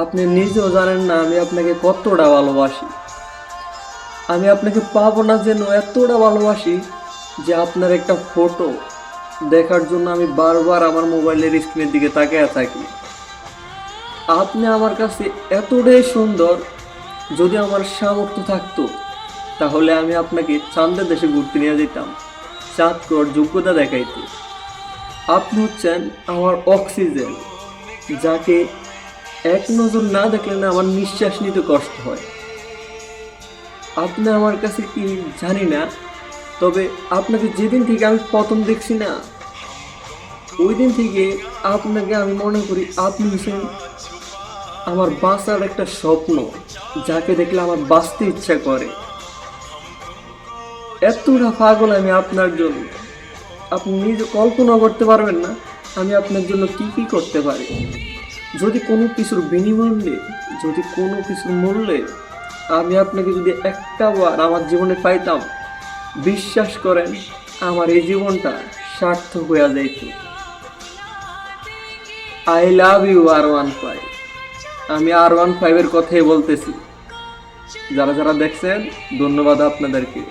আপনি নিজেও জানেন না আমি আপনাকে কতটা ভালোবাসি। আমি আপনাকে পাবো না যেন এতটা ভালোবাসি যে আপনার একটা ফটো দেখার জন্য আমি বারবার আমার মোবাইলের স্ক্রিনের দিকে তাকিয়ে থাকি। আপনি আমার কাছে এতটাই সুন্দর, যদি আমার সামর্থ্য থাকতো তাহলে আমি আপনাকে চাঁদের দেশে ঘুরতে নিয়ে যেতাম, চাঁদ করার যোগ্যতা দেখাইতে। আপনি হচ্ছেন আমার অক্সিজেন, যাকে এক নজর না দেখলে না আমার নিঃশ্বাস নিতে কষ্ট হয়। আপনি আমার কাছে কি জানি না, তবে আপনাকে যেদিন থেকে আমি প্রথম দেখছি না, ওই দিন থেকে আপনাকে আমি মনে করি আপনি হচ্ছেন আমার বাঁচার একটা স্বপ্ন, যাকে দেখলে আমার বাঁচতে ইচ্ছা করে। এতটা পাগল আমি আপনার জন্য, আপনি নিজে কল্পনা করতে পারবেন না আমি আপনার জন্য কি কি করতে পারি। যদি কোনো কিছুর বিনিময়ে, যদি কোনো কিছুর মূল্যে আমি আপনাকে যদি একটা বার আমার জীবনে পাইতাম, বিশ্বাস করেন আমার এই জীবনটা সার্থক হয়ে যাইত। I love you R15। আমি R15-এর কথাই বলতেছি। যারা যারা দেখছেন ধন্যবাদ আপনাদেরকে।